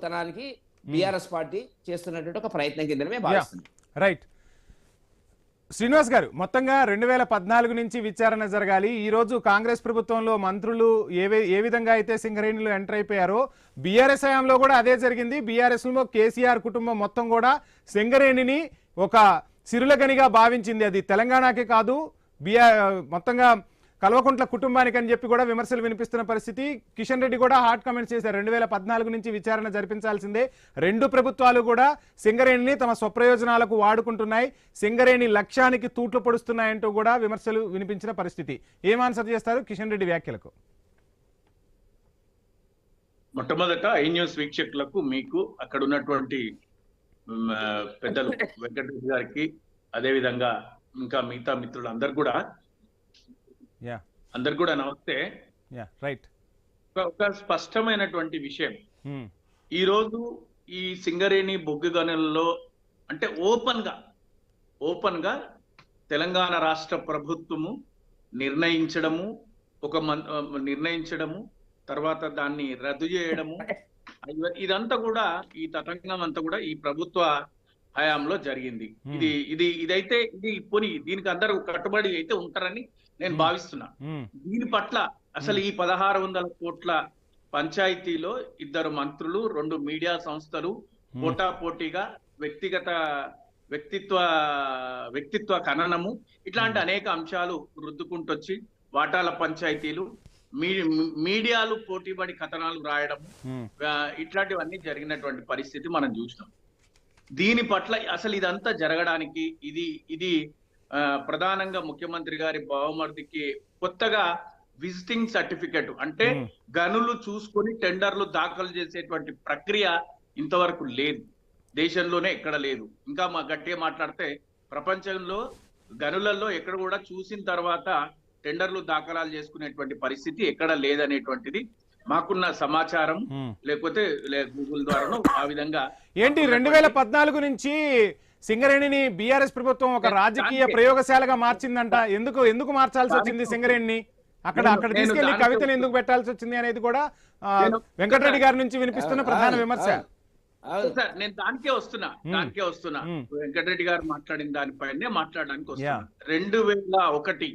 తనానికి BRS party చేస్తున్నటువంటి ఒక ప్రయత్నం కిందనే భావిస్తున్నాం. రైట్ శ్రీనివాస్ గారు, మొత్తంగా 2014 నుంచి విచారణ జరగాలి. ఈ రోజు కాంగ్రెస్ ప్రభుత్వంలో మంత్రులు ఏ విధంగా అయితే సింగరేణిలో ఎంటర్ అయిపోయారో బీఆర్ఎస్ హయాంలో కూడా అదే జరిగింది. బీఆర్ఎస్ లో కేసీఆర్ కుటుంబం మొత్తం కూడా సింగరేణిని ఒక సిరులగనిగా భావించింది. అది తెలంగాణకే కాదు, మొత్తంగా కల్వకుంట్ల కుటుంబానికి అని చెప్పి కూడా విమర్శలు వినిపిస్తున్న పరిస్థితి. కిషన్ రెడ్డి కూడా హాట్ కామెంట్స్ చేశారు. 2014 నుంచి విచారణ జరిపించాల్సిందే. రెండు ప్రభుత్వాలు కూడా సింగరేణిని తమ స్వప్రయోజనాలకు వాడుకుంటున్నాయి, సింగరేణి లక్ష్యానికి తూట్లు పొడుస్తున్నాయంటూ కూడా విమర్శలు వినిపించిన పరిస్థితి. ఏం ఆన్సర్ చేస్తారు కిషన్ రెడ్డి వ్యాఖ్యలకు? మొట్టమొదట ఐ న్యూస్ వీక్షకులకు, మీకు అక్కడ ఉన్నటువంటి పెద్దలు వెంకటరెడ్డి గారికి, అదేవిధంగా ఇంకా మిగతా మిత్రులు అందరు కూడా నమస్తే. రైట్, ఒక స్పష్టమైనటువంటి విషయం, ఈ రోజు ఈ సింగరేణి బొగ్గు గనులలో అంటే ఓపెన్ గా తెలంగాణ రాష్ట్ర ప్రభుత్వము నిర్ణయించడము తర్వాత దాన్ని రద్దు చేయడము, ఇదంతా కూడా ఈ తతంగం అంతా కూడా ఈ ప్రభుత్వ హయాంలో జరిగింది. ఇదైతే పోనీ దీనికి అందరూ కట్టుబడి అయితే ఉంటారని నేను భావిస్తున్నా. దీని పట్ల అసలు ఈ 1600 కోట్ల పంచాయతీలో 2 మంత్రులు, 2 మీడియా సంస్థలు పోటాపోటీగా వ్యక్తిత్వ ఖననము, ఇట్లాంటి అనేక అంశాలు రుద్దుకుంటొచ్చి వాటాల పంచాయతీలు, మీడియాలు పోటీపడి కథనాలు రాయడము, ఇట్లాంటివన్నీ జరిగినటువంటి పరిస్థితి మనం చూసినాం. దీని పట్ల అసలు ఇదంతా జరగడానికి ఇది ప్రధానంగా ముఖ్యమంత్రి గారి బావమర్దికి కొత్తగా విజిటింగ్ సర్టిఫికెట్ అంటే గనులు చూసుకొని టెండర్లు దాఖలు చేసేటువంటి ప్రక్రియ ఇంతవరకు లేదు, దేశంలోనే ఎక్కడ లేదు. ఇంకా గట్టిగా మాట్లాడితే ప్రపంచంలో గనులలో ఎక్కడ కూడా చూసిన తర్వాత టెండర్లు దాఖలాలు చేసుకునేటువంటి పరిస్థితి ఎక్కడ లేదనేటువంటిది మాకున్న సమాచారం, లేకపోతే గూగుల్ ద్వారానో ఆ విధంగా. ఏంటి 2014 నుంచి సింగరేణిని బీఆర్ఎస్ ప్రభుత్వం ఒక రాజకీయ ప్రయోగశాలగా మార్చిందంట. ఎందుకు మార్చాల్సి వచ్చింది సింగరేణిని? అక్కడ తీసుకెళ్లి కవితను ఎందుకు పెట్టాల్సి వచ్చింది అనేది కూడా వెంకటరెడ్డి గారి నుంచి వినిపిస్తున్న ప్రధాన విమర్శ. సార్, నేను దానికే వస్తున్నా వెంకటరెడ్డి గారు మాట్లాడిన దానిపైనే మాట్లాడడానికి వస్తున్నా. 2001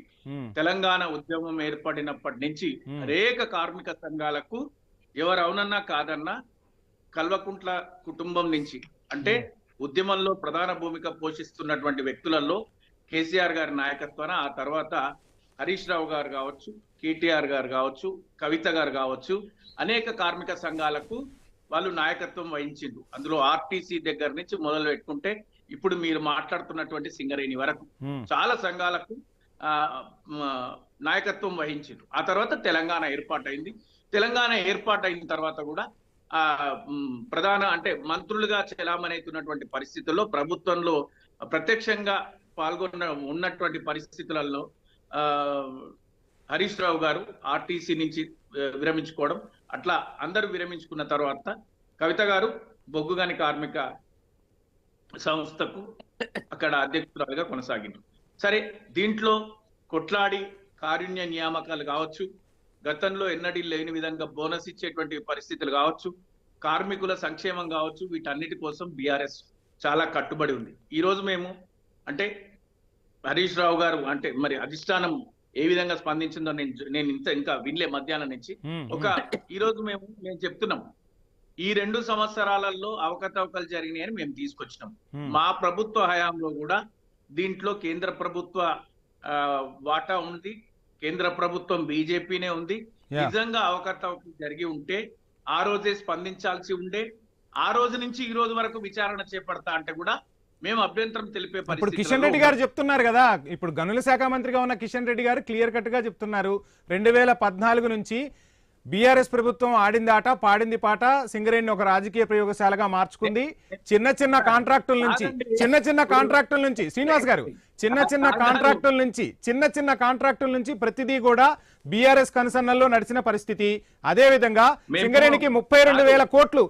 తెలంగాణ ఉద్యమం ఏర్పడినప్పటి నుంచి అనేక కార్మిక సంఘాలకు ఎవరు అవునన్నా కాదన్నా కల్వకుంట్ల కుటుంబం నుంచి, అంటే ఉద్యమంలో ప్రధాన భూమిక పోషిస్తున్నటువంటి వ్యక్తులలో కేసీఆర్ గారి నాయకత్వాన, ఆ తర్వాత హరీష్ రావు గారు కావచ్చు, కేటీఆర్ గారు కావచ్చు, కవిత గారు కావచ్చు, అనేక కార్మిక సంఘాలకు వాళ్ళు నాయకత్వం వహించిండు. అందులో ఆర్టీసీ దగ్గర నుంచి మొదలు పెట్టుకుంటే ఇప్పుడు మీరు మాట్లాడుతున్నటువంటి సింగరేణి వరకు చాలా సంఘాలకు నాయకత్వం వహించిండు. ఆ తర్వాత తెలంగాణ ఏర్పాటైన తర్వాత కూడా ప్రధాన అంటే మంత్రులుగా చెలామణవుతున్నటువంటి పరిస్థితుల్లో ప్రభుత్వంలో ప్రత్యక్షంగా ఉన్నటువంటి పరిస్థితులలో హరీష్ రావు గారు ఆర్టీసీ నుంచి విరమించుకోవడం, అట్లా అందరూ విరమించుకున్న తర్వాత కవిత గారు బొగ్గుగని కార్మిక సంస్థకు అక్కడ అధ్యక్షురాలుగా కొనసాగింది. సరే, దీంట్లో కొట్లాడి కారుణ్య నియామకాలు కావచ్చు, గతంలో ఎన్నడీ లేని విధంగా బోనస్ ఇచ్చేటువంటి పరిస్థితులు కావచ్చు, కార్మికుల సంక్షేమం కావచ్చు, వీటన్నిటి కోసం బీఆర్ఎస్ చాలా కట్టుబడి ఉంది. ఈ రోజు మేము అంటే హరీష్ రావు గారు అంటే మరి అధిష్టానం ఏ విధంగా స్పందించిందో నేను ఇంకా వినలే మధ్యాహ్నం నుంచి. ఈ రోజు మేము చెప్తున్నాం, ఈ 2 సంవత్సరాలలో అవకతవకలు జరిగినాయి అని మేము తీసుకొచ్చినాం. మా ప్రభుత్వ హయాంలో కూడా దీంట్లో కేంద్ర ప్రభుత్వ వాటా ఉంది, కేంద్ర ప్రభుత్వం బీజేపీనే ఉంది. నిజంగా అవకతవకలు జరిగి ఉంటే ఆ రోజే స్పందించాల్సి ఉండే. ఆ రోజు నుంచి ఈ రోజు వరకు విచారణ చేపడతా అంటే కూడా మేము అభ్యంతరం తెలిపే పరిస్థితి. ఇప్పుడు కిషన్ రెడ్డి గారు చెప్తున్నారు కదా, ఇప్పుడు గనుల శాఖ మంత్రిగా ఉన్న కిషన్ రెడ్డి గారు క్లియర్ కట్ గా చెప్తున్నారు, 2014 నుంచి బీఆర్ఎస్ ప్రభుత్వం ఆడింది ఆట పాడింది పాట, సింగరేణిని ఒక రాజకీయ ప్రయోగశాలగా మార్చుకుంది. చిన్న కాంట్రాక్టుల నుంచి శ్రీనివాస్ గారు చిన్న కాంట్రాక్టుల నుంచి ప్రతిదీ కూడా బీఆర్ఎస్ కన్సర్నల్లో నడిచిన పరిస్థితి. అదే విధంగా సింగరేణికి 32,000 కోట్లు